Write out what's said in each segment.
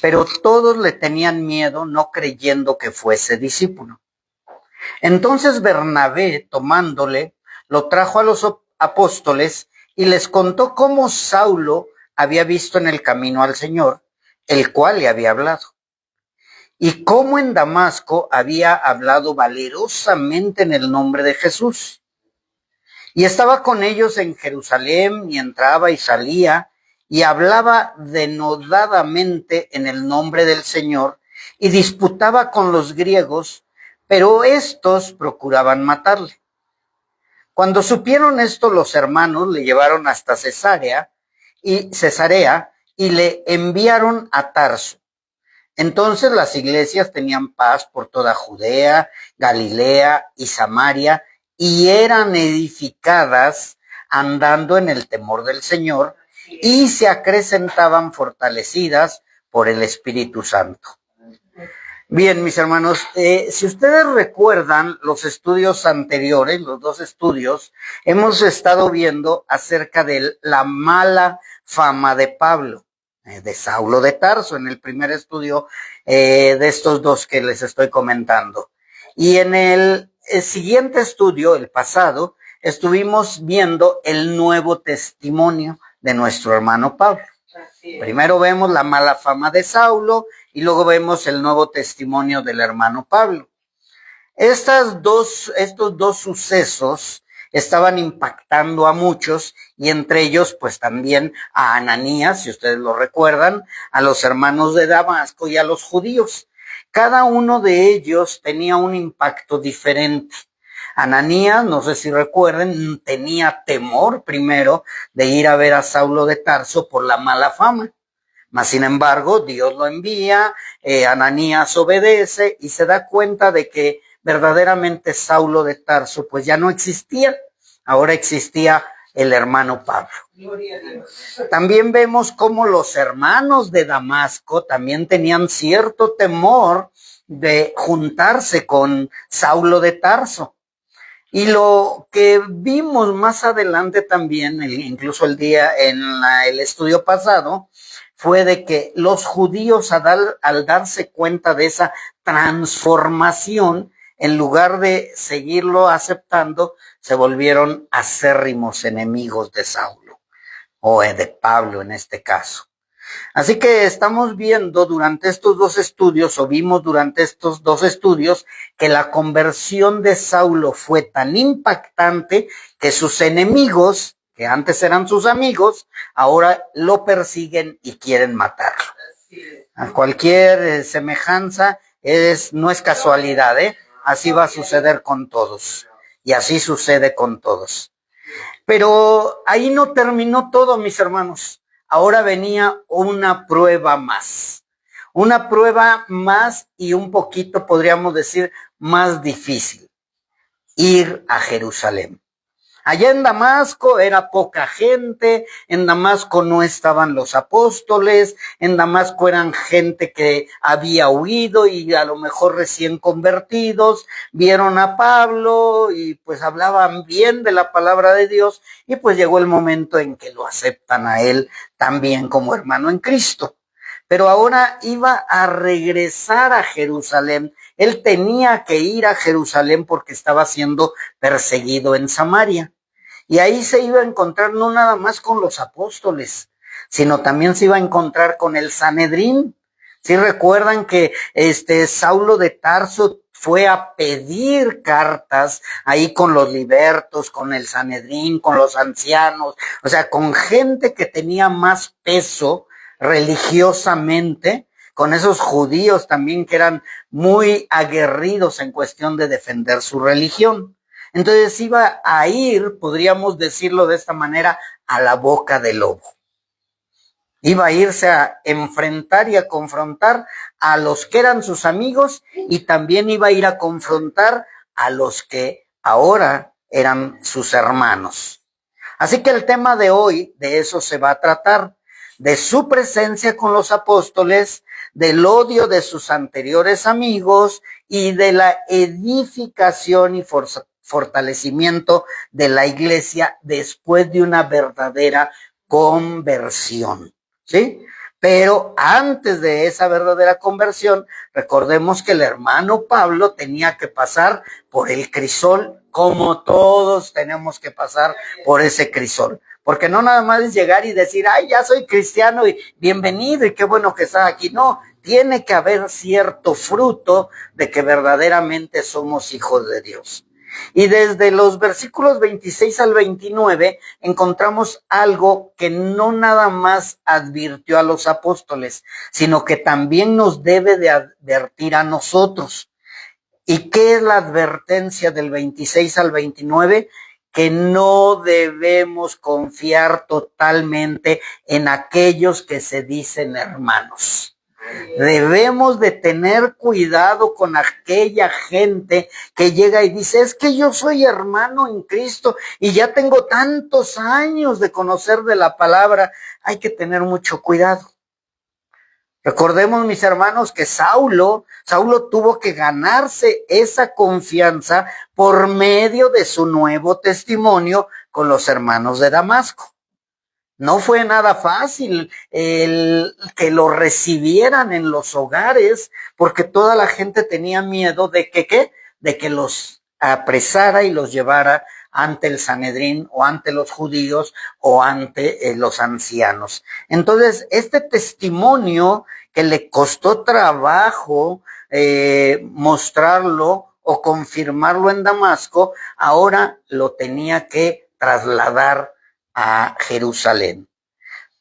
pero todos le tenían miedo, no creyendo que fuese discípulo. Entonces Bernabé, tomándole, lo trajo a los apóstoles y les contó cómo Saulo había visto en el camino al Señor, el cual le había hablado, y cómo en Damasco había hablado valerosamente en el nombre de Jesús. Y estaba con ellos en Jerusalén, y entraba y salía, y hablaba denodadamente en el nombre del Señor, y disputaba con los griegos, pero estos procuraban matarle. Cuando supieron esto, los hermanos le llevaron hasta Cesarea y le enviaron a Tarso. Entonces las iglesias tenían paz por toda Judea, Galilea y Samaria, y eran edificadas andando en el temor del Señor, y se acrecentaban fortalecidas por el Espíritu Santo. Bien, mis hermanos, si ustedes recuerdan los estudios anteriores, los dos estudios, hemos estado viendo acerca de la mala fama de Pablo, de Saulo de Tarso, en el primer estudio de estos dos que les estoy comentando. Y en el siguiente estudio, el pasado, estuvimos viendo el nuevo testimonio de nuestro hermano Pablo. Primero vemos la mala fama de Saulo y luego vemos el nuevo testimonio del hermano Pablo. Estos dos sucesos estaban impactando a muchos, y entre ellos pues también a Ananías, si ustedes lo recuerdan, a los hermanos de Damasco y a los judíos. Cada uno de ellos tenía un impacto diferente. Ananías, no sé si recuerden, tenía temor primero de ir a ver a Saulo de Tarso por la mala fama. Mas sin embargo, Dios lo envía, Ananías obedece y se da cuenta de que verdaderamente Saulo de Tarso pues ya no existía, ahora existía el hermano Pablo. También vemos cómo los hermanos de Damasco también tenían cierto temor de juntarse con Saulo de Tarso. Y lo que vimos más adelante también, incluso el estudio pasado, fue de que los judíos al darse cuenta de esa transformación, en lugar de seguirlo aceptando, se volvieron acérrimos enemigos de Saulo, o de Pablo en este caso. Así que estamos viendo durante estos dos estudios, o vimos durante estos dos estudios, que la conversión de Saulo fue tan impactante que sus enemigos, que antes eran sus amigos, ahora lo persiguen y quieren matarlo. Cualquier semejanza no es casualidad, así va a suceder con todos, y así sucede con todos. Pero ahí no terminó todo, mis hermanos. Ahora venía una prueba más y un poquito, podríamos decir, más difícil: ir a Jerusalén. Allá en Damasco era poca gente, en Damasco no estaban los apóstoles, en Damasco eran gente que había huido y a lo mejor recién convertidos, vieron a Pablo y pues hablaban bien de la palabra de Dios, y pues llegó el momento en que lo aceptan a él también como hermano en Cristo. Pero ahora iba a regresar a Jerusalén. Él tenía que ir a Jerusalén porque estaba siendo perseguido en Samaria. Y ahí se iba a encontrar no nada más con los apóstoles, sino también se iba a encontrar con el Sanedrín. ¿Sí recuerdan que Saulo de Tarso fue a pedir cartas ahí con los libertos, con el Sanedrín, con los ancianos, o sea, con gente que tenía más peso religiosamente, con esos judíos también que eran muy aguerridos en cuestión de defender su religión? Entonces iba a ir, podríamos decirlo de esta manera, a la boca del lobo. Iba a irse a enfrentar y a confrontar a los que eran sus amigos, y también iba a ir a confrontar a los que ahora eran sus hermanos. Así que el tema de hoy, de eso se va a tratar: de su presencia con los apóstoles, del odio de sus anteriores amigos y de la edificación y fortalecimiento de la iglesia después de una verdadera conversión, ¿sí? Pero antes de esa verdadera conversión, recordemos que el hermano Pablo tenía que pasar por el crisol, como todos tenemos que pasar por ese crisol. Porque no nada más es llegar y decir, ay, ya soy cristiano y bienvenido y qué bueno que estás aquí. No, tiene que haber cierto fruto de que verdaderamente somos hijos de Dios. Y desde los versículos 26 al 29 encontramos algo que no nada más advirtió a los apóstoles, sino que también nos debe de advertir a nosotros. ¿Y qué es la advertencia del 26 al 29? Que no debemos confiar totalmente en aquellos que se dicen hermanos. Debemos de tener cuidado con aquella gente que llega y dice, es que yo soy hermano en Cristo y ya tengo tantos años de conocer de la palabra. Hay que tener mucho cuidado. Recordemos, mis hermanos, que Saulo tuvo que ganarse esa confianza por medio de su nuevo testimonio con los hermanos de Damasco. No fue nada fácil el que lo recibieran en los hogares, porque toda la gente tenía miedo de que, ¿qué? De que los apresara y los llevara ante el Sanedrín o ante los judíos o ante los ancianos. Entonces, este testimonio que le costó trabajo mostrarlo o confirmarlo en Damasco, ahora lo tenía que trasladar a Jerusalén.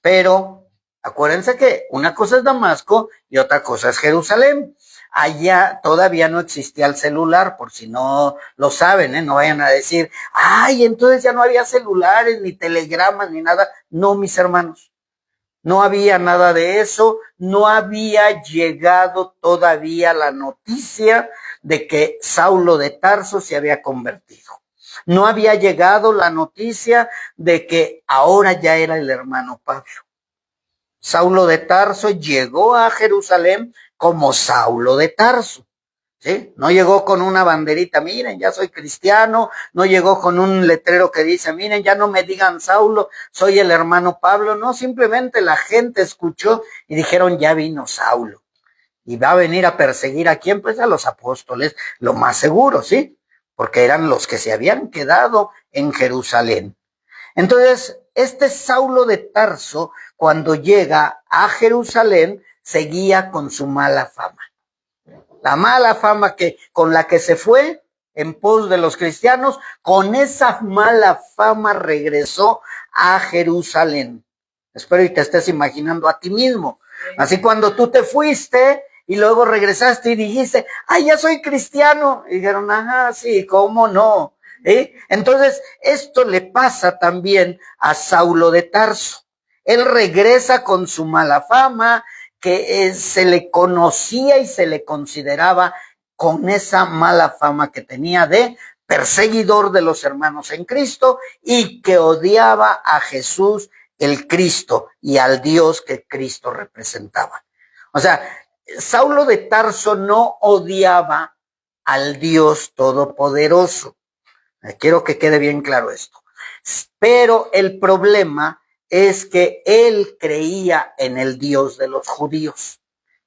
Pero acuérdense que una cosa es Damasco y otra cosa es Jerusalén. Allá todavía no existía el celular, por si no lo saben, no vayan a decir, ay, entonces ya no había celulares, ni telegramas, ni nada. No, mis hermanos, no había nada de eso, no había llegado todavía la noticia de que Saulo de Tarso se había convertido. No había llegado la noticia de que ahora ya era el hermano Pablo. Saulo de Tarso llegó a Jerusalén como Saulo de Tarso, ¿sí? No llegó con una banderita, miren, ya soy cristiano, no llegó con un letrero que dice, miren, ya no me digan Saulo, soy el hermano Pablo, no, simplemente la gente escuchó y dijeron, ya vino Saulo. Y va a venir a perseguir a quién, pues a los apóstoles, lo más seguro, ¿sí? Porque eran los que se habían quedado en Jerusalén. Entonces, este Saulo de Tarso, cuando llega a Jerusalén, seguía con su mala fama. La mala fama con la que se fue en pos de los cristianos, con esa mala fama regresó a Jerusalén. Espero y te estés imaginando a ti mismo. Así cuando tú te fuiste y luego regresaste y dijiste, ay, ya soy cristiano. Y dijeron, ajá, sí, ¿cómo no? Entonces, esto le pasa también a Saulo de Tarso. Él regresa con su mala fama, que se le conocía y se le consideraba con esa mala fama que tenía de perseguidor de los hermanos en Cristo y que odiaba a Jesús el Cristo y al Dios que Cristo representaba. O sea, Saulo de Tarso no odiaba al Dios Todopoderoso. Quiero que quede bien claro esto. Pero el problema es que él creía en el Dios de los judíos.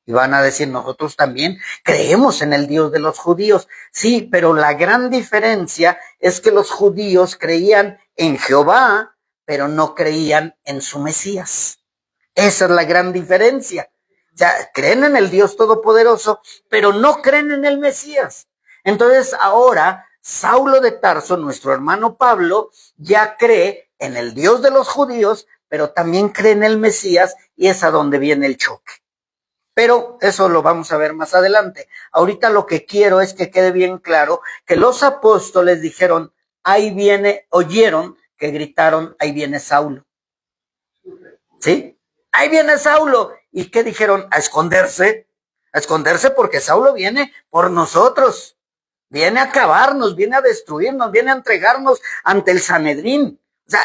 Y van a decir, nosotros también creemos en el Dios de los judíos. Sí, pero la gran diferencia es que los judíos creían en Jehová, pero no creían en su Mesías. Esa es la gran diferencia. O sea, creen en el Dios Todopoderoso, pero no creen en el Mesías. Entonces ahora Saulo de Tarso, nuestro hermano Pablo, ya cree en el Dios de los judíos, pero también cree en el Mesías y es a donde viene el choque. Pero eso lo vamos a ver más adelante. Ahorita lo que quiero es que quede bien claro que los apóstoles dijeron, ahí viene, oyeron que gritaron, ahí viene Saulo. ¿Sí? Ahí viene Saulo. ¿Y qué dijeron? A esconderse porque Saulo viene por nosotros. Viene a acabarnos, viene a destruirnos, viene a entregarnos ante el Sanedrín. O sea,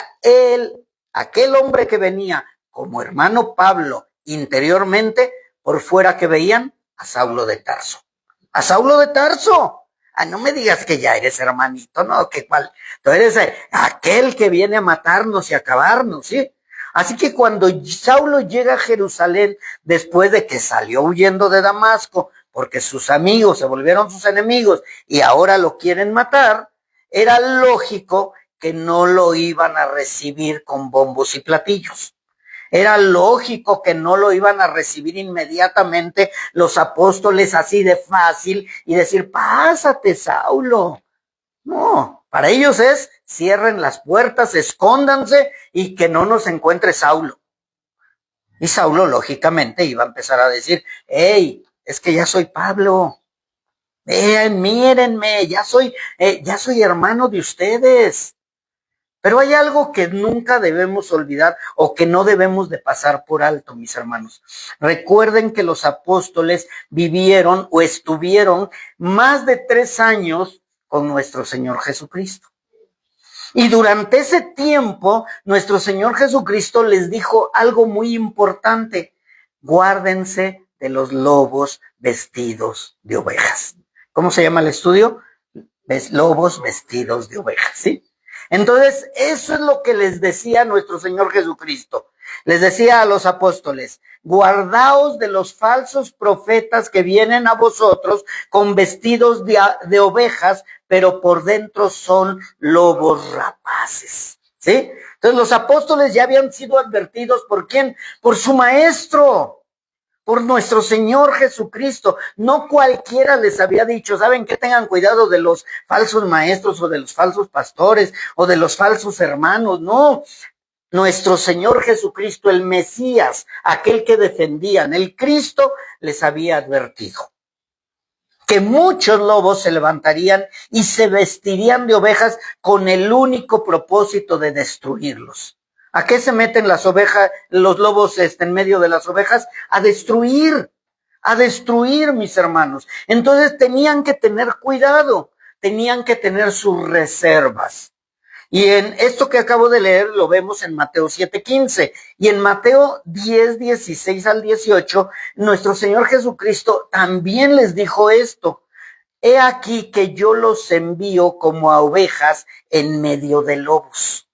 aquel hombre que venía como hermano Pablo interiormente, por fuera que veían a Saulo de Tarso. A Saulo de Tarso. No me digas que ya eres hermanito, no, que cuál. Tú eres aquel que viene a matarnos y a acabarnos, ¿sí? Así que cuando Saulo llega a Jerusalén, después de que salió huyendo de Damasco, porque sus amigos se volvieron sus enemigos y ahora lo quieren matar, era lógico que no lo iban a recibir con bombos y platillos. Era lógico que no lo iban a recibir inmediatamente los apóstoles así de fácil y decir, pásate, Saulo. No, para ellos es, cierren las puertas, escóndanse y que no nos encuentre Saulo. Y Saulo, lógicamente, iba a empezar a decir, hey, es que ya soy Pablo. Mírenme, ya soy hermano de ustedes. Pero hay algo que nunca debemos olvidar o que no debemos de pasar por alto, mis hermanos. Recuerden que los apóstoles vivieron o estuvieron más de 3 años con nuestro Señor Jesucristo. Y durante ese tiempo, nuestro Señor Jesucristo les dijo algo muy importante. Guárdense de los lobos vestidos de ovejas. ¿Cómo se llama el estudio? Lobos vestidos de ovejas, ¿sí? Entonces, eso es lo que les decía nuestro Señor Jesucristo. Les decía a los apóstoles, guardaos de los falsos profetas que vienen a vosotros con vestidos de ovejas, pero por dentro son lobos rapaces, ¿sí? Entonces los apóstoles ya habían sido advertidos, ¿por quién? Por su maestro, por nuestro Señor Jesucristo. No cualquiera les había dicho, ¿saben qué? Tengan cuidado de los falsos maestros o de los falsos pastores o de los falsos hermanos. No, nuestro Señor Jesucristo, el Mesías, aquel que defendían, el Cristo, les había advertido que muchos lobos se levantarían y se vestirían de ovejas con el único propósito de destruirlos. ¿A qué se meten las ovejas, los lobos en medio de las ovejas? A destruir, mis hermanos. Entonces tenían que tener cuidado, tenían que tener sus reservas. Y en esto que acabo de leer lo vemos en Mateo 7:15 y en Mateo 10:16 al 18, nuestro Señor Jesucristo también les dijo esto. He aquí que yo los envío como a ovejas en medio de lobos.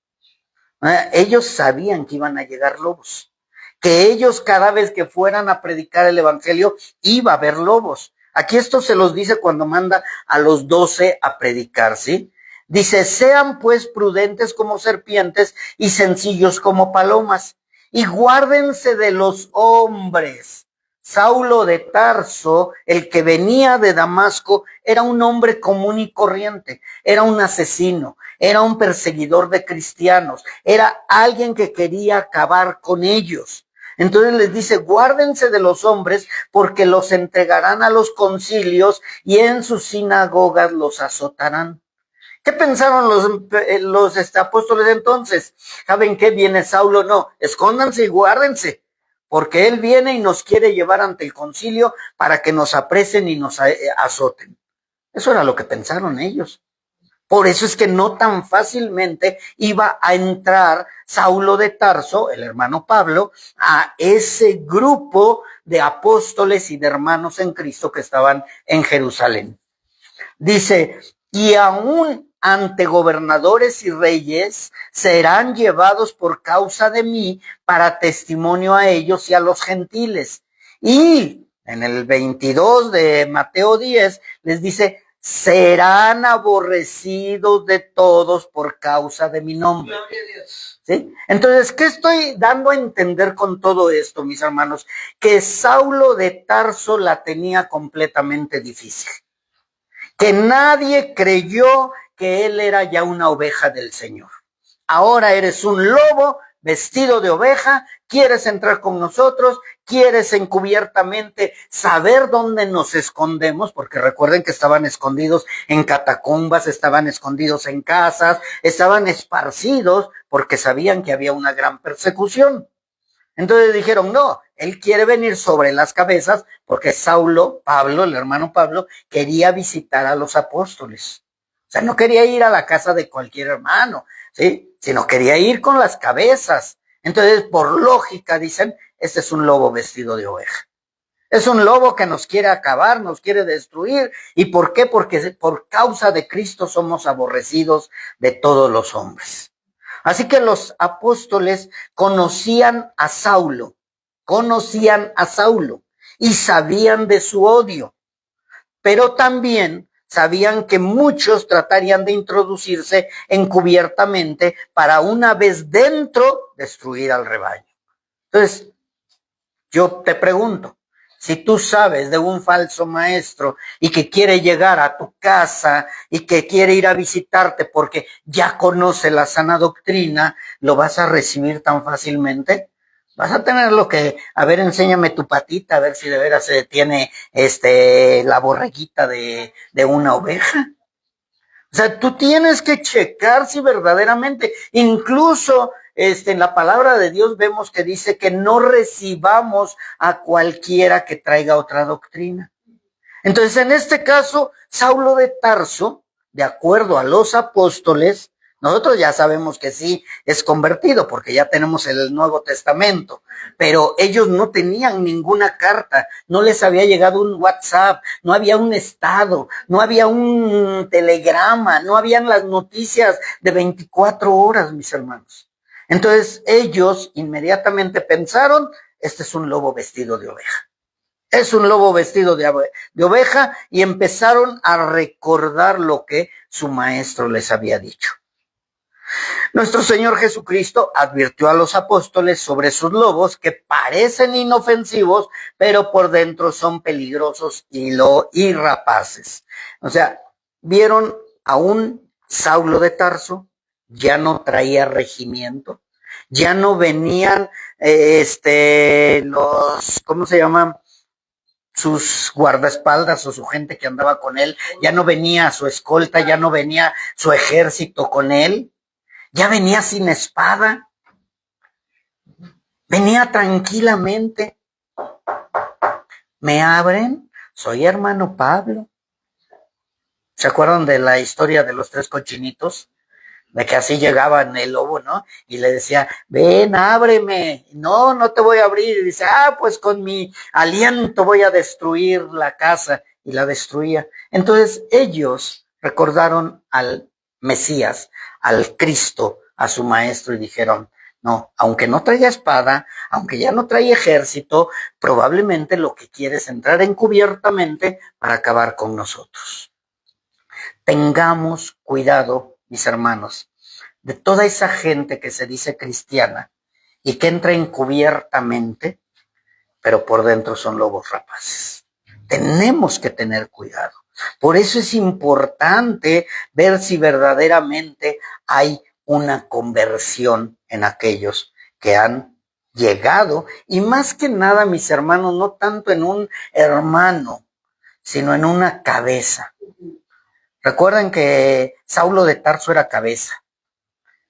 Ellos sabían que iban a llegar lobos, que ellos cada vez que fueran a predicar el evangelio iba a haber lobos. Aquí esto se los dice cuando manda a los 12 a predicar, ¿sí? Dice, sean pues prudentes como serpientes y sencillos como palomas, y guárdense de los hombres. Saulo de Tarso, el que venía de Damasco, era un hombre común y corriente, era un asesino, era un perseguidor de cristianos, era alguien que quería acabar con ellos. Entonces les dice, guárdense de los hombres porque los entregarán a los concilios y en sus sinagogas los azotarán. ¿Qué pensaron los apóstoles entonces? ¿Saben qué? Viene Saulo, no, escóndanse y guárdense, porque él viene y nos quiere llevar ante el concilio para que nos apresen y nos azoten. Eso era lo que pensaron ellos. Por eso es que no tan fácilmente iba a entrar Saulo de Tarso, el hermano Pablo, a ese grupo de apóstoles y de hermanos en Cristo que estaban en Jerusalén. Dice, y aún ante gobernadores y reyes serán llevados por causa de mí para testimonio a ellos y a los gentiles. Y en el 22 de Mateo 10 les dice, serán aborrecidos de todos por causa de mi nombre. Gloria a Dios. ¿Sí? Entonces, ¿qué estoy dando a entender con todo esto, mis hermanos? Que Saulo de Tarso la tenía completamente difícil. Que nadie creyó que él era ya una oveja del Señor. Ahora eres un lobo vestido de oveja, quieres entrar con nosotros, quieres encubiertamente saber dónde nos escondemos, porque recuerden que estaban escondidos en catacumbas, estaban escondidos en casas, estaban esparcidos porque sabían que había una gran persecución. Entonces dijeron, no, él quiere venir sobre las cabezas porque Pablo, el hermano Pablo, quería visitar a los apóstoles. O sea, no quería ir a la casa de cualquier hermano, ¿sí? Sino quería ir con las cabezas. Entonces, por lógica, dicen, este es un lobo vestido de oveja. Es un lobo que nos quiere acabar, nos quiere destruir. ¿Y por qué? Porque por causa de Cristo somos aborrecidos de todos los hombres. Así que los apóstoles conocían a Saulo y sabían de su odio, pero también sabían que muchos tratarían de introducirse encubiertamente para una vez dentro destruir al rebaño. Entonces, yo te pregunto, si tú sabes de un falso maestro y que quiere llegar a tu casa y que quiere ir a visitarte porque ya conoce la sana doctrina, ¿lo vas a recibir tan fácilmente? Vas a tener lo que, a ver, enséñame tu patita, a ver si de veras se tiene la borreguita de una oveja. O sea, tú tienes que checar si verdaderamente, incluso en la palabra de Dios vemos que dice que no recibamos a cualquiera que traiga otra doctrina. Entonces, en este caso, Saulo de Tarso, de acuerdo a los apóstoles, nosotros ya sabemos que sí es convertido porque ya tenemos el Nuevo Testamento, pero ellos no tenían ninguna carta, no les había llegado un WhatsApp, no había un estado, no había un telegrama, no habían las noticias de 24 horas, mis hermanos. Entonces ellos inmediatamente pensaron, este es un lobo vestido de oveja. Es un lobo vestido de oveja y empezaron a recordar lo que su maestro les había dicho. Nuestro Señor Jesucristo advirtió a los apóstoles sobre sus lobos que parecen inofensivos, pero por dentro son peligrosos y rapaces. O sea, vieron a un Saulo de Tarso, ya no traía regimiento, ya no venían ¿cómo se llaman? Sus guardaespaldas o su gente que andaba con él, ya no venía su escolta, ya no venía su ejército con él, ya venía sin espada, venía tranquilamente. ¿Me abren? Soy hermano Pablo. ¿Se acuerdan de la historia de los 3 cochinitos? De que así llegaba en el lobo, ¿no? Y le decía, ven, ábreme. No, no te voy a abrir. Y dice, pues con mi aliento voy a destruir la casa. Y la destruía. Entonces ellos recordaron al Mesías, al Cristo, a su maestro y dijeron, no, aunque no traía espada, aunque ya no traía ejército, probablemente lo que quiere es entrar encubiertamente para acabar con nosotros. Tengamos cuidado, mis hermanos, de toda esa gente que se dice cristiana y que entra encubiertamente, pero por dentro son lobos rapaces. Tenemos que tener cuidado. Por eso es importante ver si verdaderamente hay una conversión en aquellos que han llegado, y más que nada, mis hermanos, no tanto en un hermano, sino en una cabeza. Recuerden que Saulo de Tarso era cabeza,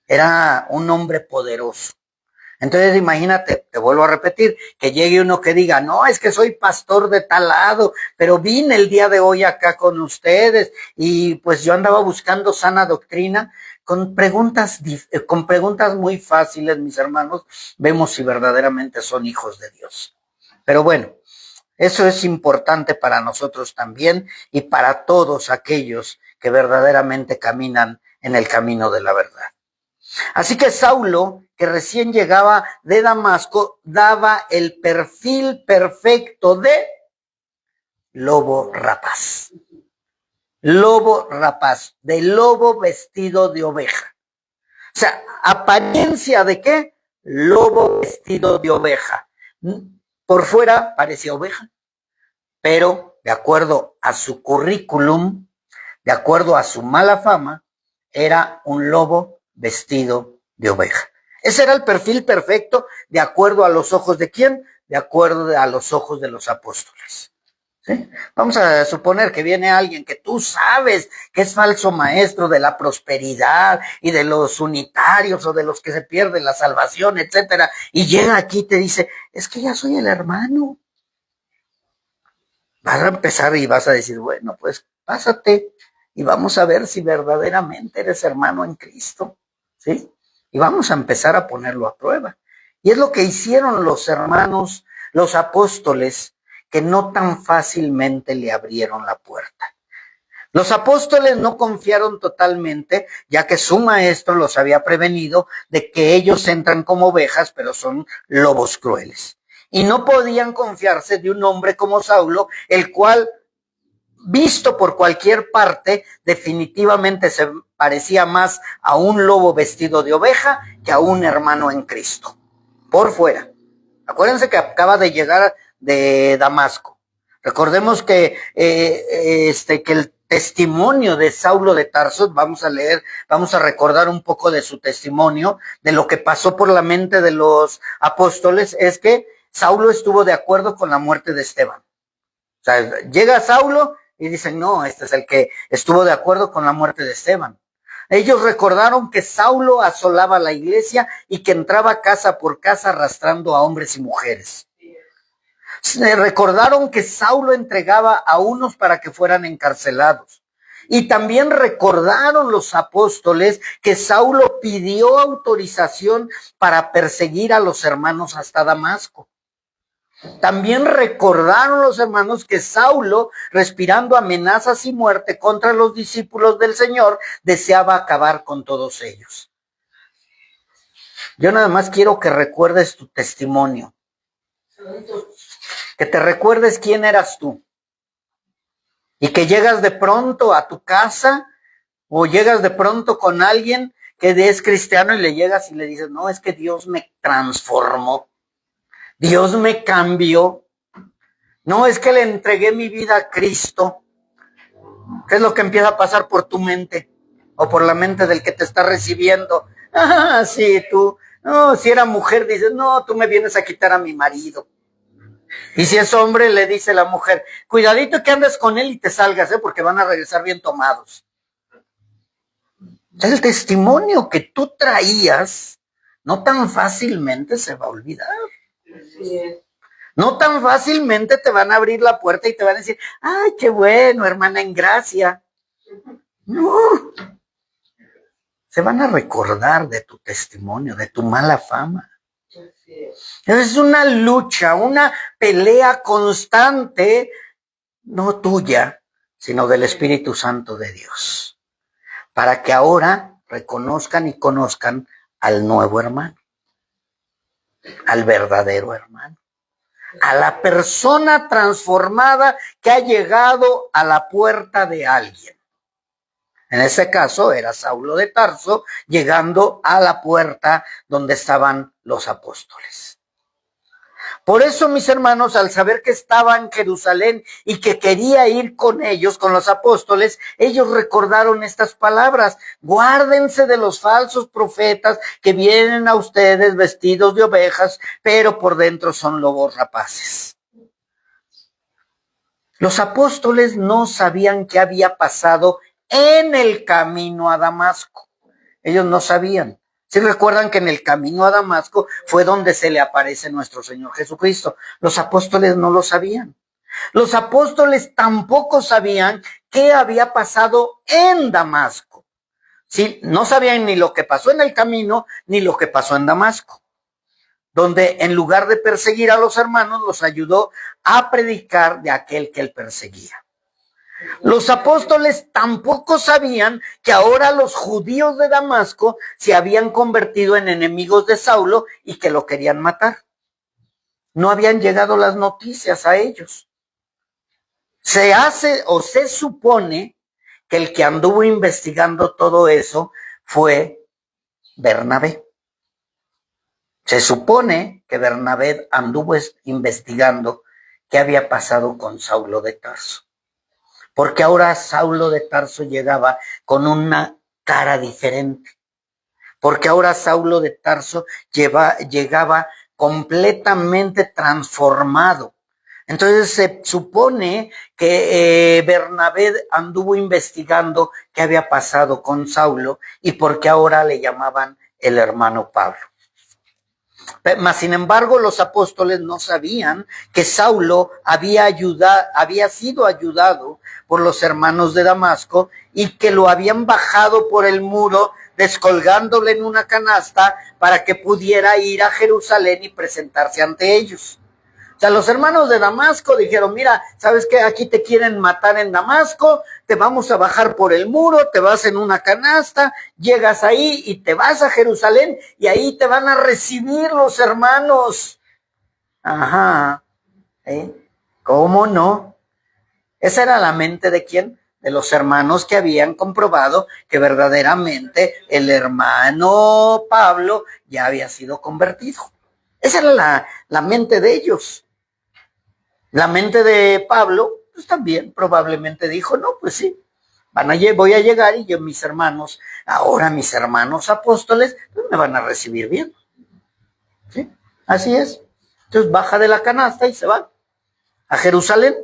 era un hombre poderoso. Entonces imagínate, te vuelvo a repetir, que llegue uno que diga, no, es que soy pastor de tal lado, pero vine el día de hoy acá con ustedes y pues yo andaba buscando sana doctrina. Con preguntas muy fáciles, mis hermanos, vemos si verdaderamente son hijos de Dios. Pero bueno, eso es importante para nosotros también y para todos aquellos que verdaderamente caminan en el camino de la verdad. Así que Saulo, que recién llegaba de Damasco, daba el perfil perfecto de lobo rapaz. Lobo rapaz, de lobo vestido de oveja. O sea, ¿apariencia de qué? Lobo vestido de oveja. Por fuera parecía oveja, pero de acuerdo a su currículum, de acuerdo a su mala fama, era un lobo vestido de oveja. Ese era el perfil perfecto de acuerdo a los ojos de quién, de acuerdo a los ojos de los apóstoles. ¿Sí? Vamos a suponer que viene alguien que tú sabes que es falso maestro de la prosperidad y de los unitarios o de los que se pierden la salvación, etcétera, y llega aquí y te dice, es que ya soy el hermano. Vas a empezar y vas a decir, bueno, pues pásate y vamos a ver si verdaderamente eres hermano en Cristo, ¿sí? Y vamos a empezar a ponerlo a prueba. Y es lo que hicieron los hermanos, los apóstoles, que no tan fácilmente le abrieron la puerta. Los apóstoles no confiaron totalmente, ya que su maestro los había prevenido de que ellos entran como ovejas, pero son lobos crueles. Y no podían confiarse de un hombre como Saulo, el cual, visto por cualquier parte, definitivamente se parecía más a un lobo vestido de oveja que a un hermano en Cristo. Por fuera. Acuérdense que acaba de llegar de Damasco. Recordemos que el testimonio de Saulo de Tarso, vamos a recordar un poco de su testimonio, de lo que pasó por la mente de los apóstoles, es que Saulo estuvo de acuerdo con la muerte de Esteban. O sea, llega Saulo y dicen, no, este es el que estuvo de acuerdo con la muerte de Esteban. Ellos recordaron que Saulo asolaba la iglesia y que entraba casa por casa arrastrando a hombres y mujeres. Recordaron que Saulo entregaba a unos para que fueran encarcelados. Y también recordaron los apóstoles que Saulo pidió autorización para perseguir a los hermanos hasta Damasco. También recordaron los hermanos que Saulo, respirando amenazas y muerte contra los discípulos del Señor, deseaba acabar con todos ellos. Yo nada más quiero que recuerdes tu testimonio. Que te recuerdes quién eras tú. Y que llegas de pronto a tu casa o llegas de pronto con alguien que es cristiano y le llegas y le dices, no, es que Dios me transformó. Dios me cambió. No, es que le entregué mi vida a Cristo. ¿Qué es lo que empieza a pasar por tu mente? O por la mente del que te está recibiendo. Ah, sí, tú. No, si era mujer, dices, no, tú me vienes a quitar a mi marido. Y si es hombre, le dice la mujer, cuidadito que andes con él y te salgas, porque van a regresar bien tomados. El testimonio que tú traías no tan fácilmente se va a olvidar. No tan fácilmente te van a abrir la puerta y te van a decir, ay, qué bueno, hermana en gracia. No. Se van a recordar de tu testimonio, de tu mala fama. Es una lucha, una pelea constante, no tuya, sino del Espíritu Santo de Dios, para que ahora reconozcan y conozcan al nuevo hermano, al verdadero hermano, a la persona transformada que ha llegado a la puerta de alguien. En ese caso era Saulo de Tarso llegando a la puerta donde estaban los apóstoles. Por eso, mis hermanos, al saber que estaba en Jerusalén y que quería ir con ellos, con los apóstoles, ellos recordaron estas palabras: guárdense de los falsos profetas que vienen a ustedes vestidos de ovejas, pero por dentro son lobos rapaces. Los apóstoles no sabían qué había pasado en el camino a Damasco. Ellos no sabían. ¿Sí recuerdan que en el camino a Damasco fue donde se le aparece nuestro Señor Jesucristo? Los apóstoles no lo sabían. Los apóstoles tampoco sabían qué había pasado en Damasco. Sí, no sabían ni lo que pasó en el camino, ni lo que pasó en Damasco, donde en lugar de perseguir a los hermanos, los ayudó a predicar de aquel que él perseguía. Los apóstoles tampoco sabían que ahora los judíos de Damasco se habían convertido en enemigos de Saulo y que lo querían matar. No habían llegado las noticias a ellos. Se supone que el que anduvo investigando todo eso fue Bernabé. Se supone que Bernabé anduvo investigando qué había pasado con Saulo de Tarso. Porque ahora Saulo de Tarso llegaba con una cara diferente. Porque ahora Saulo de Tarso llegaba completamente transformado. Entonces se supone que Bernabé anduvo investigando qué había pasado con Saulo y porque ahora le llamaban el hermano Pablo. Mas, sin embargo, los apóstoles no sabían que Saulo había sido ayudado por los hermanos de Damasco y que lo habían bajado por el muro, descolgándole en una canasta para que pudiera ir a Jerusalén y presentarse ante ellos. sea, los hermanos de Damasco dijeron, mira, ¿sabes qué? Aquí te quieren matar en Damasco, te vamos a bajar por el muro, te vas en una canasta, llegas ahí y te vas a Jerusalén y ahí te van a recibir los hermanos. Ajá. ¿Cómo no? Esa era la mente de quién, de los hermanos que habían comprobado que verdaderamente el hermano Pablo ya había sido convertido. Esa era la mente de ellos. La mente de Pablo, pues también probablemente dijo, no, pues sí, voy a llegar y yo, mis hermanos, ahora mis hermanos apóstoles, pues me van a recibir bien. ¿Sí? Así es. Entonces baja de la canasta y se va a Jerusalén.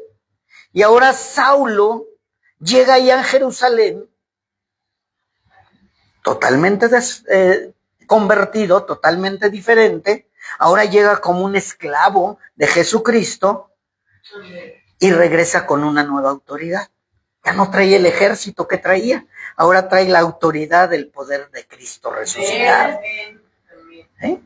Y ahora Saulo llega ya a Jerusalén totalmente convertido, totalmente diferente. Ahora llega como un esclavo de Jesucristo y regresa con una nueva autoridad. Ya no trae el ejército que traía, ahora trae la autoridad del poder de Cristo resucitado. ¿Eh?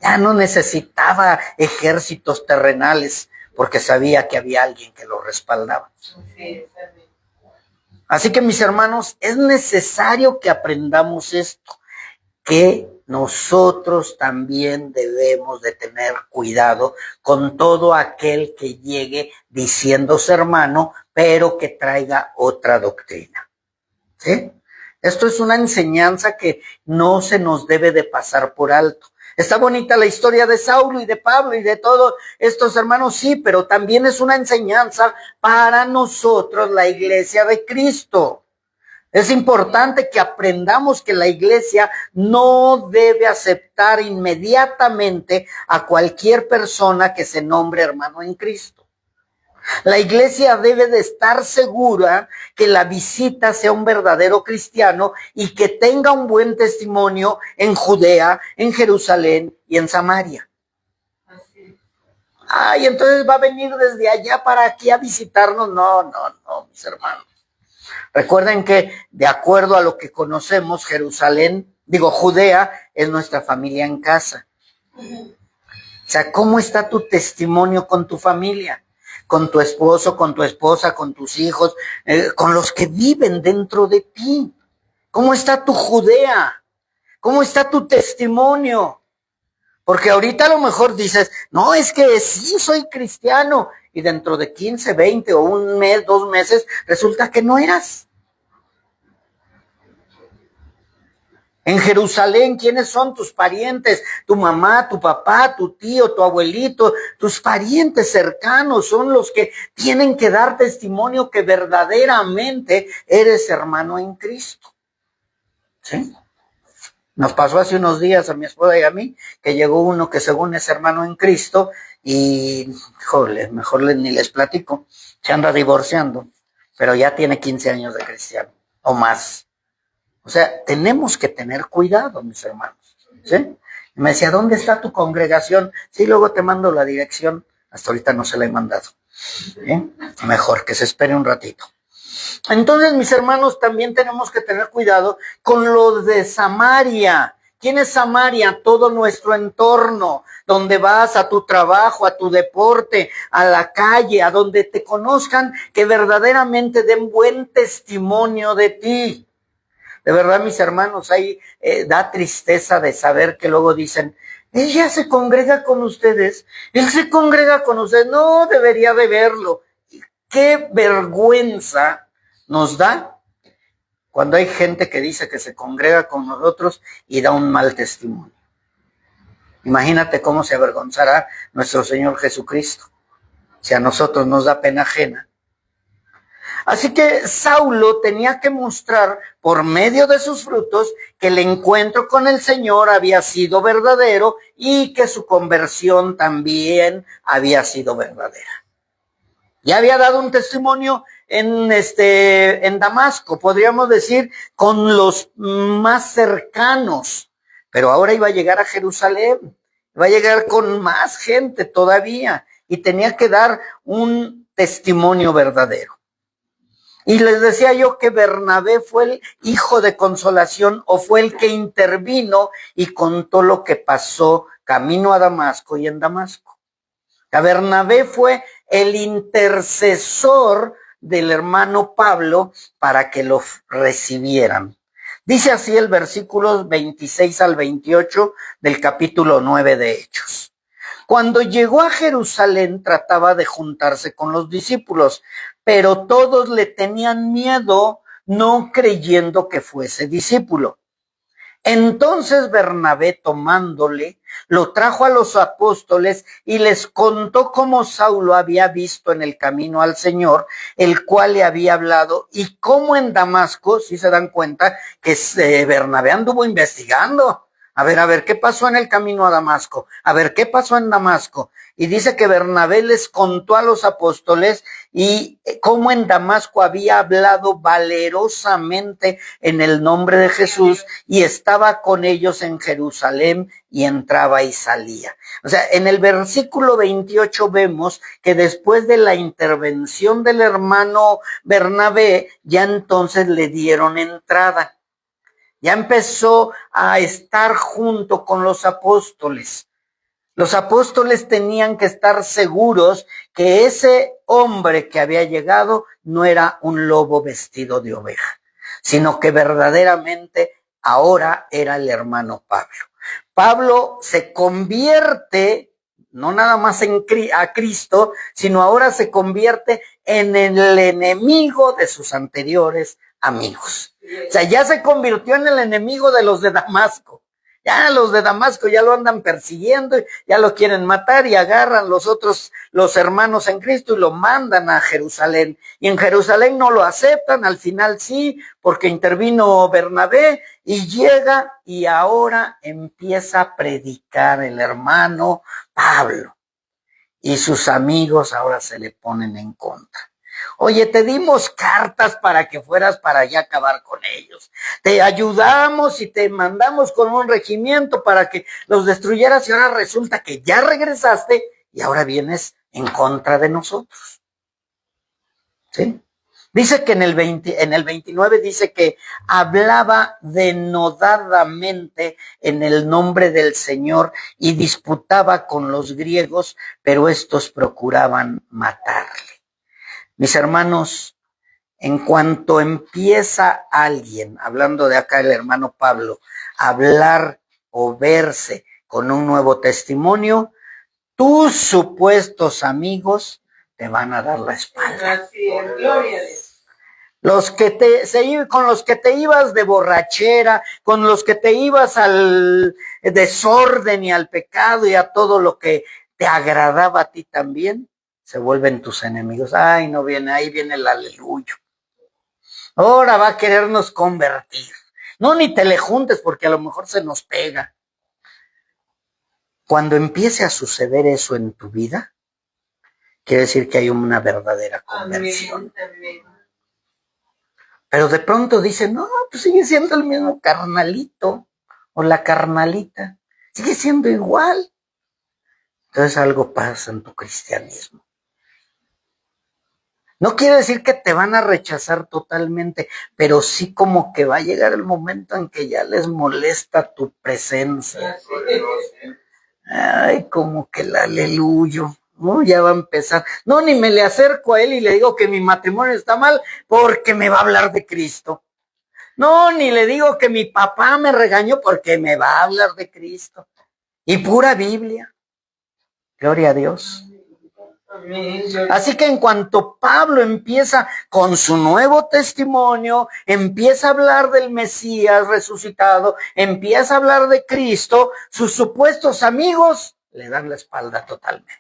Ya no necesitaba ejércitos terrenales porque sabía que había alguien que lo respaldaba. Así que, mis hermanos, es necesario que aprendamos esto, que nosotros también debemos de tener cuidado con todo aquel que llegue diciéndose hermano, pero que traiga otra doctrina. ¿Sí? Esto es una enseñanza que no se nos debe de pasar por alto. Está bonita la historia de Saulo y de Pablo y de todos estos hermanos, sí, pero también es una enseñanza para nosotros, la iglesia de Cristo. Es importante que aprendamos que la iglesia no debe aceptar inmediatamente a cualquier persona que se nombre hermano en Cristo. La iglesia debe de estar segura que la visita sea un verdadero cristiano y que tenga un buen testimonio en Judea, en Jerusalén y en Samaria. Ay, entonces va a venir desde allá para aquí a visitarnos. No, mis hermanos. Recuerden que de acuerdo a lo que conocemos, Judea es nuestra familia en casa. O sea, ¿cómo está tu testimonio con tu familia? Con tu esposo, con tu esposa, con tus hijos, con los que viven dentro de ti. ¿Cómo está tu Judea? ¿Cómo está tu testimonio? Porque ahorita a lo mejor dices, no, es que sí soy cristiano, y dentro de 15, 20 o un mes, 2 meses, resulta que no eras. En Jerusalén, ¿quiénes son tus parientes? Tu mamá, tu papá, tu tío, tu abuelito, tus parientes cercanos son los que tienen que dar testimonio que verdaderamente eres hermano en Cristo. ¿Sí? Nos pasó hace unos días a mi esposa y a mí que llegó uno que según es hermano en Cristo y, mejor ni les platico, se anda divorciando, pero ya tiene 15 años de cristiano o más. O sea, tenemos que tener cuidado, mis hermanos, ¿sí? Y me decía, ¿dónde está tu congregación? Sí, luego te mando la dirección. Hasta ahorita no se la he mandado. Mejor que se espere un ratito. Entonces, mis hermanos, también tenemos que tener cuidado con los de Samaria. ¿Quién es Samaria? Todo nuestro entorno, donde vas a tu trabajo, a tu deporte, a la calle, a donde te conozcan, que verdaderamente den buen testimonio de ti. De verdad, mis hermanos, ahí da tristeza de saber que luego dicen, ella se congrega con ustedes, él se congrega con ustedes, no debería de verlo. Qué vergüenza nos da cuando hay gente que dice que se congrega con nosotros y da un mal testimonio. Imagínate cómo se avergonzará nuestro Señor Jesucristo si a nosotros nos da pena ajena. Así que Saulo tenía que mostrar por medio de sus frutos que el encuentro con el Señor había sido verdadero y que su conversión también había sido verdadera. Ya había dado un testimonio en Damasco, podríamos decir, con los más cercanos, pero ahora iba a llegar a Jerusalén, iba a llegar con más gente todavía y tenía que dar un testimonio verdadero. Y les decía yo que Bernabé fue el hijo de consolación o fue el que intervino y contó lo que pasó camino a Damasco y en Damasco. A Bernabé fue el intercesor del hermano Pablo para que lo recibieran. Dice así el versículo 26 al 28 del capítulo 9 de Hechos. Cuando llegó a Jerusalén trataba de juntarse con los discípulos, pero todos le tenían miedo, no creyendo que fuese discípulo. Entonces Bernabé, tomándole, lo trajo a los apóstoles y les contó cómo Saulo había visto en el camino al Señor, el cual le había hablado, y cómo en Damasco, si se dan cuenta, que Bernabé anduvo investigando. A ver, ¿qué pasó en el camino a Damasco? A ver, ¿qué pasó en Damasco? Y dice que Bernabé les contó a los apóstoles y cómo en Damasco había hablado valerosamente en el nombre de Jesús y estaba con ellos en Jerusalén y entraba y salía. O sea, en el versículo 28 vemos que después de la intervención del hermano Bernabé, ya entonces le dieron entrada. Ya empezó a estar junto con los apóstoles. Los apóstoles tenían que estar seguros que ese hombre que había llegado no era un lobo vestido de oveja, sino que verdaderamente ahora era el hermano Pablo. Pablo se convierte, no nada más a Cristo, sino ahora se convierte en el enemigo de sus anteriores amigos. O sea, ya se convirtió en el enemigo de los de Damasco. Ya los de Damasco ya lo andan persiguiendo, ya lo quieren matar y agarran los hermanos en Cristo y lo mandan a Jerusalén. Y en Jerusalén no lo aceptan, al final sí, porque intervino Bernabé y llega y ahora empieza a predicar el hermano Pablo. Y sus amigos ahora se le ponen en contra. Oye, te dimos cartas para que fueras para allá a acabar con ellos. Te ayudamos y te mandamos con un regimiento para que los destruyeras y ahora resulta que ya regresaste y ahora vienes en contra de nosotros. ¿Sí? Dice que en el 29 dice que hablaba denodadamente en el nombre del Señor y disputaba con los griegos, pero estos procuraban matarle. Mis hermanos, en cuanto empieza alguien, hablando de acá el hermano Pablo, a hablar o verse con un nuevo testimonio, tus supuestos amigos te van a dar la espalda. Así es, gloria a Dios. Con los que te ibas de borrachera, con los que te ibas al desorden y al pecado y a todo lo que te agradaba a ti también, se vuelven tus enemigos. Ay, no viene, ahí viene el aleluyo. Ahora va a querernos convertir. No, ni te le juntes porque a lo mejor se nos pega. Cuando empiece a suceder eso en tu vida, quiere decir que hay una verdadera conversión. Amén. Pero de pronto dicen, no, pues sigue siendo el mismo carnalito o la carnalita. Sigue siendo igual. Entonces algo pasa en tu cristianismo. No quiere decir que te van a rechazar totalmente, pero sí como que va a llegar el momento en que ya les molesta tu presencia. Ay, como que el aleluyo. No, ya va a empezar. No, ni me le acerco a él y le digo que mi matrimonio está mal porque me va a hablar de Cristo. No, ni le digo que mi papá me regañó porque me va a hablar de Cristo. Y pura Biblia. Gloria a Dios. Así que en cuanto Pablo empieza con su nuevo testimonio, empieza a hablar del Mesías resucitado, empieza a hablar de Cristo, sus supuestos amigos le dan la espalda totalmente.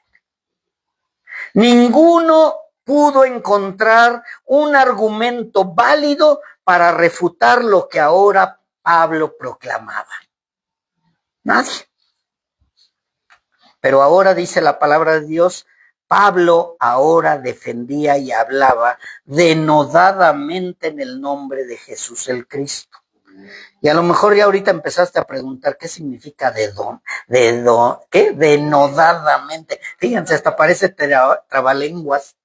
Ninguno pudo encontrar un argumento válido para refutar lo que ahora Pablo proclamaba. Nadie. Pero ahora dice la palabra de Dios, Pablo ahora defendía y hablaba denodadamente en el nombre de Jesús el Cristo. Y a lo mejor ya ahorita empezaste a preguntar qué significa ¿qué? Denodadamente. Fíjense, hasta parece trabalenguas.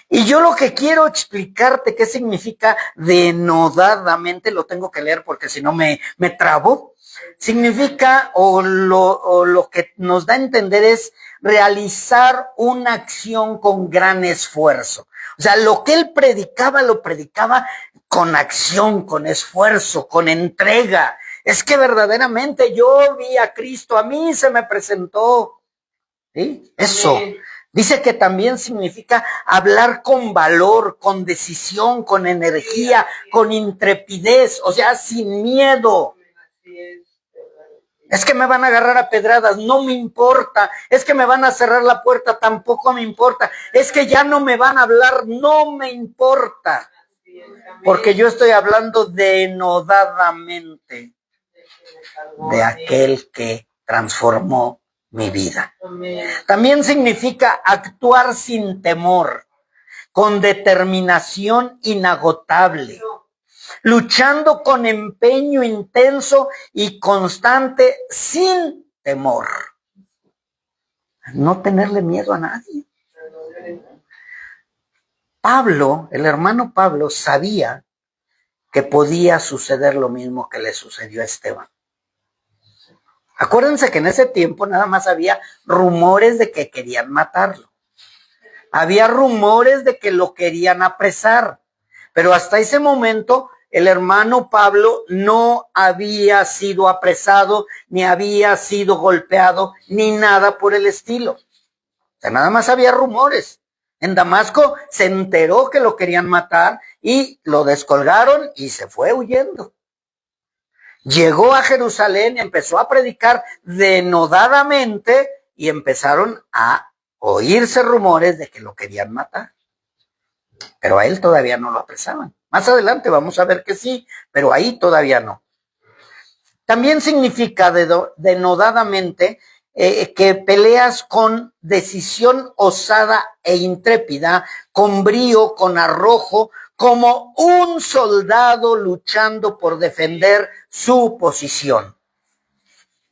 Y yo lo que quiero explicarte qué significa denodadamente, lo tengo que leer porque si no me trabo, significa o lo que nos da a entender es realizar una acción con gran esfuerzo. O sea, lo que él predicaba, lo predicaba con acción, con esfuerzo, con entrega. Es que verdaderamente yo vi a Cristo, a mí se me presentó. ¿Sí? Eso. Amén. Dice que también significa hablar con valor, con decisión, con energía, con intrepidez, o sea, sin miedo. Es que me van a agarrar a pedradas, no me importa. Es que me van a cerrar la puerta, tampoco me importa. Es que ya no me van a hablar, no me importa. Porque yo estoy hablando denodadamente de aquel que transformó mi vida. También significa actuar sin temor, con determinación inagotable, luchando con empeño intenso y constante sin temor. No tenerle miedo a nadie. Pablo, el hermano Pablo, sabía que podía suceder lo mismo que le sucedió a Esteban. Acuérdense que en ese tiempo nada más había rumores de que querían matarlo. Había rumores de que lo querían apresar. Pero hasta ese momento el hermano Pablo no había sido apresado, ni había sido golpeado, ni nada por el estilo. O sea, nada más había rumores. En Damasco se enteró que lo querían matar y lo descolgaron y se fue huyendo. Llegó a Jerusalén y empezó a predicar denodadamente y empezaron a oírse rumores de que lo querían matar. Pero a él todavía no lo apresaban. Más adelante vamos a ver que sí, pero ahí todavía no. También significa denodadamente que peleas con decisión osada e intrépida, con brío, con arrojo, como un soldado luchando por defender su posición.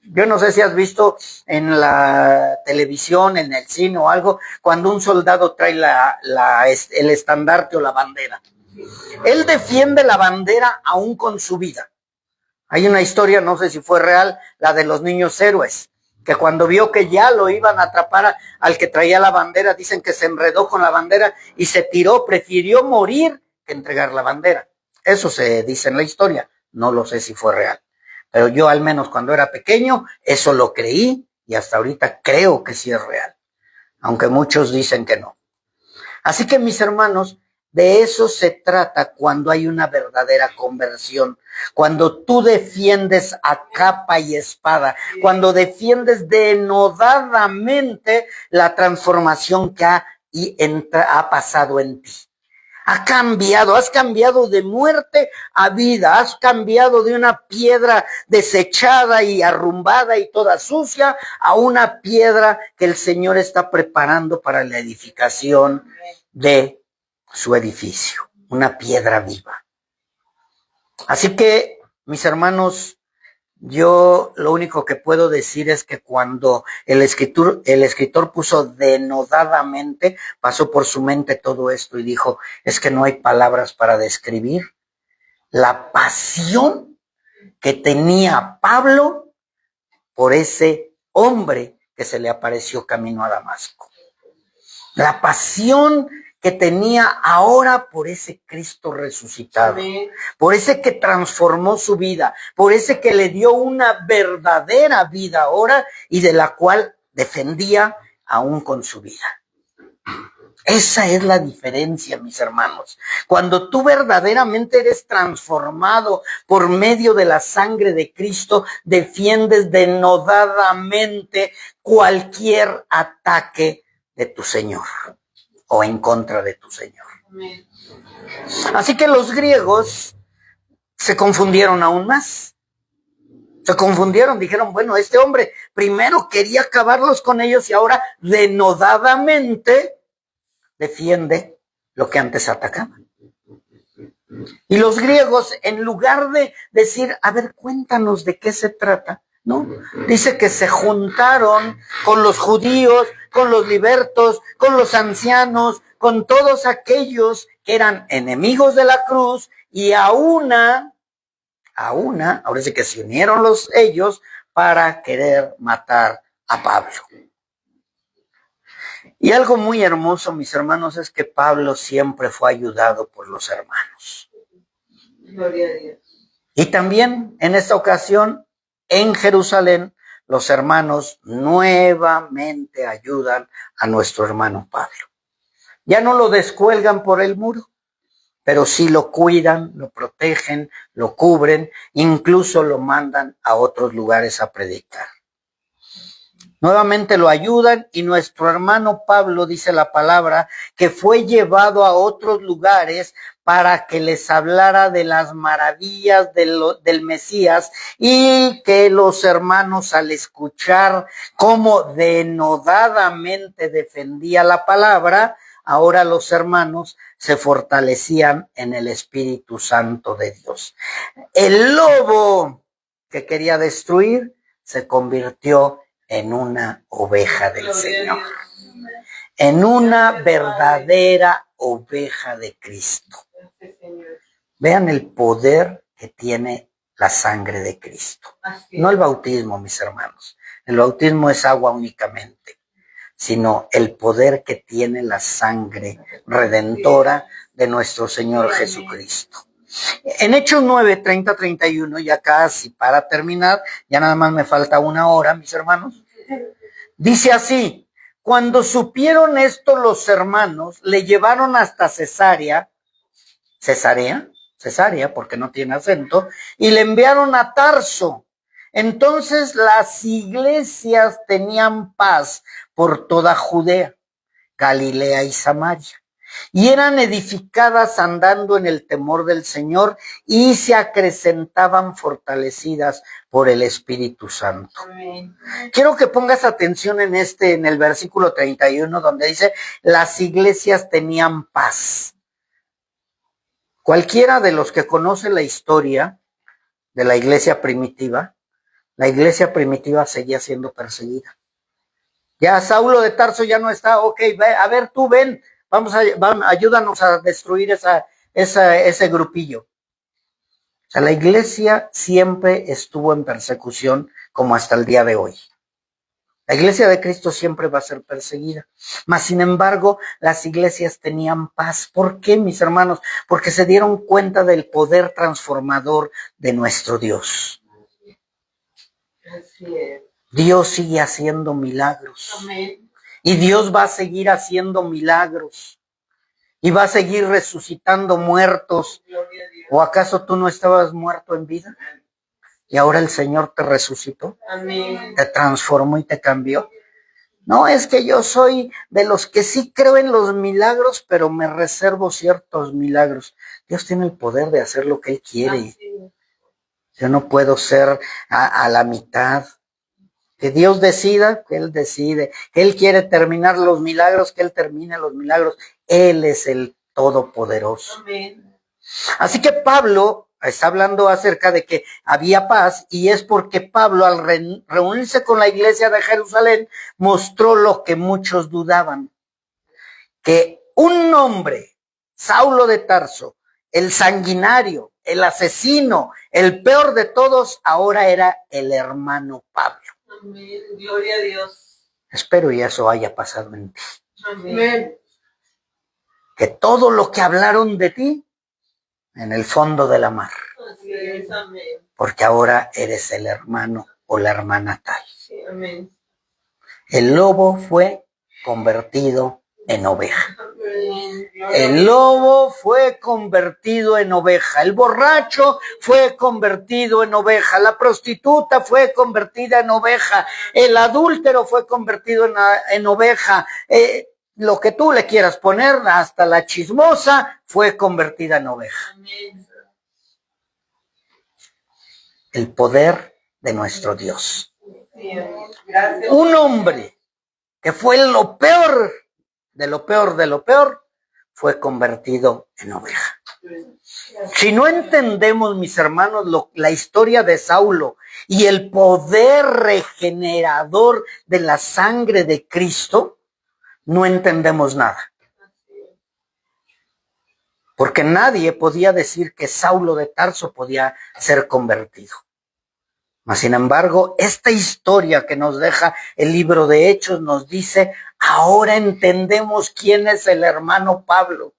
Yo no sé si has visto en la televisión, en el cine o algo, cuando un soldado trae el estandarte o la bandera. Él defiende la bandera aún con su vida. Hay una historia, no sé si fue real, la de los niños héroes, que cuando vio que ya lo iban a atrapar al que traía la bandera, dicen que se enredó con la bandera y se tiró, prefirió morir que entregar la bandera. Eso se dice en la historia, no lo sé si fue real. Pero yo al menos cuando era pequeño, eso lo creí y hasta ahorita creo que sí es real, aunque muchos dicen que no. Así que mis hermanos, de eso se trata cuando hay una verdadera conversión, cuando tú defiendes a capa y espada, cuando defiendes denodadamente la transformación que ha pasado en ti. Ha cambiado, has cambiado de muerte a vida, has cambiado de una piedra desechada y arrumbada y toda sucia a una piedra que el Señor está preparando para la edificación de su edificio, una piedra viva. Así que, mis hermanos, yo lo único que puedo decir es que cuando el escritor puso denodadamente, pasó por su mente todo esto y dijo, es que no hay palabras para describir la pasión que tenía Pablo por ese hombre que se le apareció camino a Damasco. La pasión que tenía ahora por ese Cristo resucitado, por ese que transformó su vida, por ese que le dio una verdadera vida ahora y de la cual defendía aún con su vida. Esa es la diferencia, mis hermanos. Cuando tú verdaderamente eres transformado por medio de la sangre de Cristo, defiendes denodadamente cualquier ataque de tu Señor o en contra de tu Señor. Así que los griegos se confundieron aún más. Se confundieron, dijeron, bueno, este hombre primero quería acabarlos con ellos y ahora denodadamente defiende lo que antes atacaban. Y los griegos, en lugar de decir, a ver, cuéntanos de qué se trata, ¿no? Dice que se juntaron con los judíos, con los libertos, con los ancianos, con todos aquellos que eran enemigos de la cruz y ahora sí que se unieron ellos para querer matar a Pablo. Y algo muy hermoso, mis hermanos, es que Pablo siempre fue ayudado por los hermanos. Gloria a Dios. Y también en esta ocasión, en Jerusalén, los hermanos nuevamente ayudan a nuestro hermano Pablo. Ya no lo descuelgan por el muro, pero sí lo cuidan, lo protegen, lo cubren, incluso lo mandan a otros lugares a predicar. Nuevamente lo ayudan y nuestro hermano Pablo, dice la palabra, que fue llevado a otros lugares para que les hablara de las maravillas del Mesías y que los hermanos al escuchar cómo denodadamente defendía la palabra, ahora los hermanos se fortalecían en el Espíritu Santo de Dios. El lobo que quería destruir se convirtió en una oveja del Señor, en una verdadera oveja de Cristo. Vean el poder que tiene la sangre de Cristo. No el bautismo, mis hermanos. El bautismo es agua únicamente, sino el poder que tiene la sangre redentora de nuestro Señor Jesucristo. En Hechos 9, 30, 31, ya casi para terminar, ya nada más me falta una hora, mis hermanos. Dice así: cuando supieron esto los hermanos, le llevaron hasta Cesarea, porque no tiene acento, y le enviaron a Tarso. Entonces las iglesias tenían paz por toda Judea, Galilea y Samaria, y eran edificadas andando en el temor del Señor y se acrecentaban fortalecidas por el Espíritu Santo. Amén. Quiero que pongas atención en el versículo 31, donde dice, las iglesias tenían paz. Cualquiera de los que conoce la historia de la iglesia primitiva seguía siendo perseguida. Ya Saulo de Tarso ya no está, ok, a ver, tú ven, ayúdanos a destruir ese grupillo. O sea, la iglesia siempre estuvo en persecución como hasta el día de hoy. La iglesia de Cristo siempre va a ser perseguida. Mas, sin embargo, las iglesias tenían paz. ¿Por qué, mis hermanos? Porque se dieron cuenta del poder transformador de nuestro Dios. Así es. Dios sigue haciendo milagros. Amén. Y Dios va a seguir haciendo milagros. Y va a seguir resucitando muertos. ¿O acaso tú no estabas muerto en vida? Y ahora el Señor te resucitó. Amén. Te transformó y te cambió. No, es que yo soy de los que sí creo en los milagros, pero me reservo ciertos milagros. Dios tiene el poder de hacer lo que Él quiere. Yo no puedo ser a la mitad. Que Dios decida, que Él decide. Que Él quiere terminar los milagros, que Él termine los milagros. Él es el Todopoderoso. Amén. Así que Pablo está hablando acerca de que había paz, y es porque Pablo, al reunirse con la iglesia de Jerusalén, mostró lo que muchos dudaban. Que un hombre, Saulo de Tarso, el sanguinario, el asesino, el peor de todos, ahora era el hermano Pablo. Amén. Gloria a Dios. Espero y eso haya pasado en ti. Amén. Que todo lo que hablaron de ti, en el fondo de la mar. Así es, amén. Porque ahora eres el hermano o la hermana tal. Sí, amén. El lobo fue convertido en oveja. Amén. El lobo fue convertido en oveja. El borracho fue convertido en oveja. La prostituta fue convertida en oveja. El adúltero fue convertido en oveja. Lo que tú le quieras poner, hasta la chismosa fue convertida en oveja. Amén. El poder de nuestro Dios. Sí, amén. Gracias. Un hombre que fue lo peor de lo peor de lo peor, fue convertido en oveja. Si no entendemos, mis hermanos, la historia de Saulo y el poder regenerador de la sangre de Cristo, no entendemos nada. Porque nadie podía decir que Saulo de Tarso podía ser convertido. Mas, sin embargo, esta historia que nos deja el libro de Hechos nos dice, ahora entendemos quién es el hermano Pablo.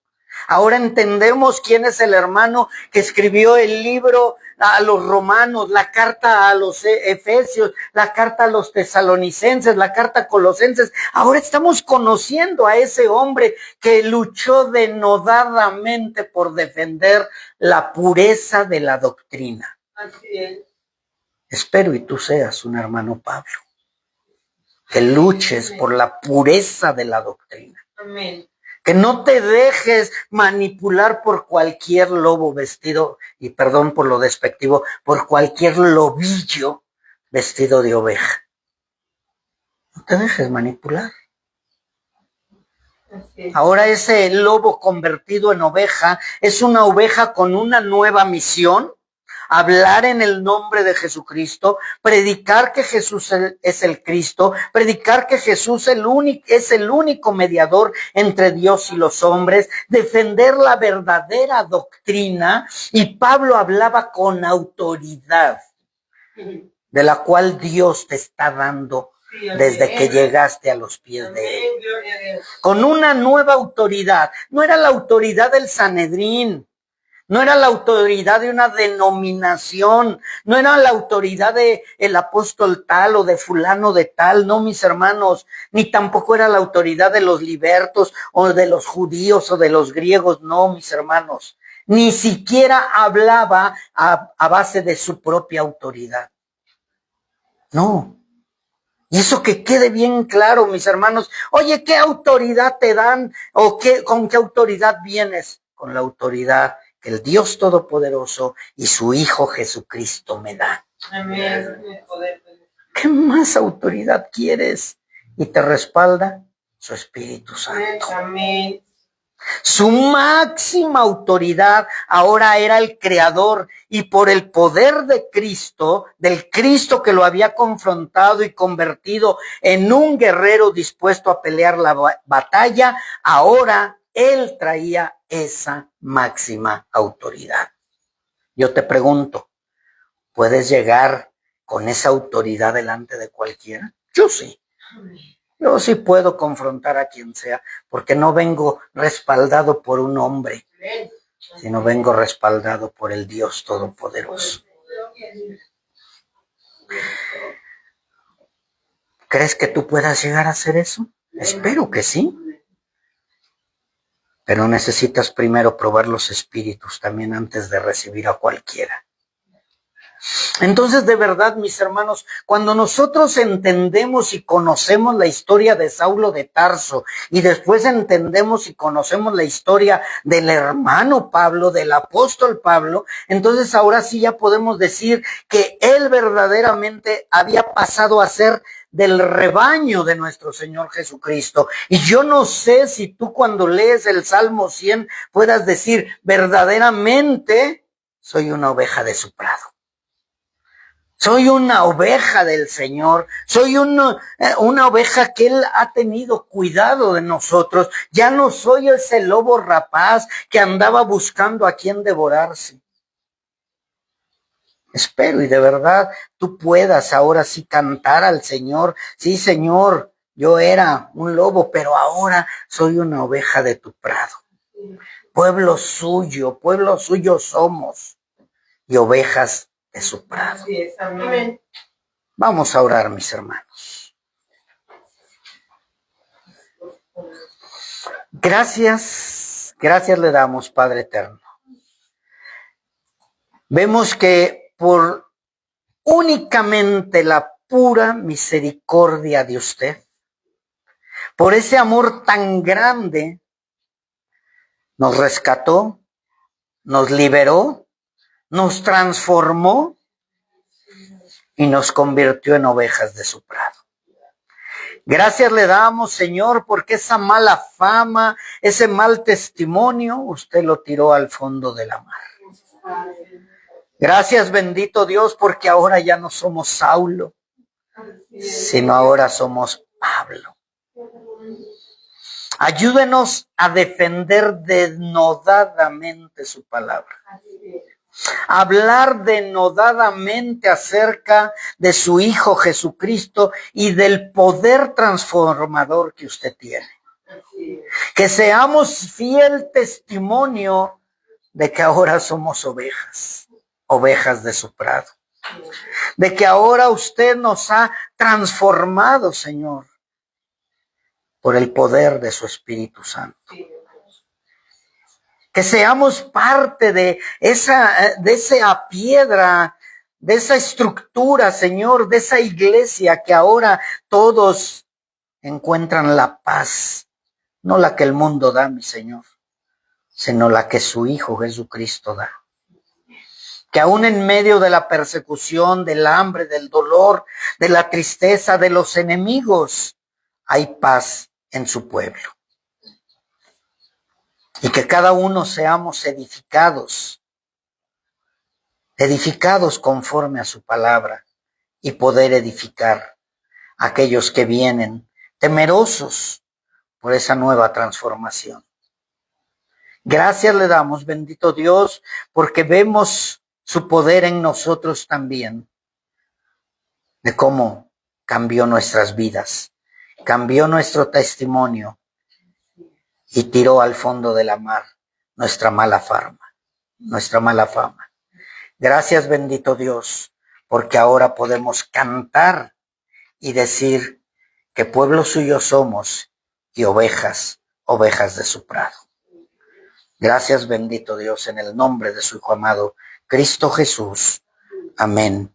Ahora entendemos quién es el hermano que escribió el libro a los romanos, la carta a los efesios, la carta a los tesalonicenses, la carta a colosenses. Ahora estamos conociendo a ese hombre que luchó denodadamente por defender la pureza de la doctrina. Así es. Espero y tú seas un hermano Pablo, que luches por la pureza de la doctrina. Amén. Que no te dejes manipular por cualquier lobo vestido, y perdón por lo despectivo, por cualquier lobillo vestido de oveja. No te dejes manipular. Ahora ese lobo convertido en oveja es una oveja con una nueva misión. Hablar en el nombre de Jesucristo, predicar que Jesús es el Cristo, predicar que Jesús es el único mediador entre Dios y los hombres, defender la verdadera doctrina, y Pablo hablaba con autoridad, de la cual Dios te está dando desde que llegaste a los pies de Él. Con una nueva autoridad, no era la autoridad del Sanedrín, no era la autoridad de una denominación, no era la autoridad de el apóstol tal o de fulano de tal, no, mis hermanos, ni tampoco era la autoridad de los libertos o de los judíos o de los griegos, no, mis hermanos, ni siquiera hablaba a base de su propia autoridad. No. Y eso que quede bien claro, mis hermanos. Oye, ¿qué autoridad te dan? ¿O con qué autoridad vienes? Con la autoridad que el Dios Todopoderoso y su Hijo Jesucristo me dan. Amén. ¿Qué más autoridad quieres? Y te respalda su Espíritu Santo. Amén. Su máxima autoridad ahora era el Creador, y por el poder de Cristo, del Cristo que lo había confrontado y convertido en un guerrero dispuesto a pelear la batalla, ahora Él traía esa máxima autoridad. Yo te pregunto, ¿puedes llegar con esa autoridad delante de cualquiera? Yo sí. Yo sí puedo confrontar a quien sea, porque no vengo respaldado por un hombre, sino vengo respaldado por el Dios Todopoderoso. ¿Crees que tú puedas llegar a hacer eso? Espero que sí. Pero necesitas primero probar los espíritus también antes de recibir a cualquiera. Entonces, de verdad, mis hermanos, cuando nosotros entendemos y conocemos la historia de Saulo de Tarso, y después entendemos y conocemos la historia del hermano Pablo, del apóstol Pablo, entonces ahora sí ya podemos decir que él verdaderamente había pasado a ser del rebaño de nuestro Señor Jesucristo. Y yo no sé si tú, cuando lees el Salmo 100, puedas decir, verdaderamente soy una oveja de su prado. Soy una oveja del Señor, soy una oveja que Él ha tenido cuidado de nosotros. Ya no soy ese lobo rapaz que andaba buscando a quien devorarse. Espero y de verdad tú puedas ahora sí cantar al Señor. Sí, Señor, yo era un lobo, pero ahora soy una oveja de tu prado. Pueblo suyo somos, y ovejas de su prado. Así es, amén. Vamos a orar, mis hermanos. Gracias le damos, Padre eterno. Vemos que por únicamente la pura misericordia de usted, por ese amor tan grande, nos rescató, nos liberó, nos transformó y nos convirtió en ovejas de su prado. Gracias le damos, Señor, porque esa mala fama, ese mal testimonio, usted lo tiró al fondo de la mar. Gracias, bendito Dios, porque ahora ya no somos Saulo, sino ahora somos Pablo. Ayúdenos a defender denodadamente su palabra. Hablar denodadamente acerca de su Hijo Jesucristo y del poder transformador que usted tiene. Que seamos fiel testimonio de que ahora somos ovejas, ovejas de su prado. De que ahora usted nos ha transformado, Señor, por el poder de su Espíritu Santo. Que seamos parte de esa piedra, de esa estructura, Señor, de esa iglesia que ahora todos encuentran la paz, no la que el mundo da, mi Señor, sino la que su Hijo Jesucristo da. Que aún en medio de la persecución, del hambre, del dolor, de la tristeza, de los enemigos, hay paz en su pueblo. Y que cada uno seamos edificados conforme a su palabra y poder edificar a aquellos que vienen temerosos por esa nueva transformación. Gracias le damos, bendito Dios, porque vemos su poder en nosotros también, de cómo cambió nuestras vidas, cambió nuestro testimonio y tiró al fondo de la mar nuestra mala fama. Gracias, bendito Dios, porque ahora podemos cantar y decir que pueblo suyo somos y ovejas de su prado. Gracias, bendito Dios, en el nombre de su Hijo amado, Cristo Jesús. Amén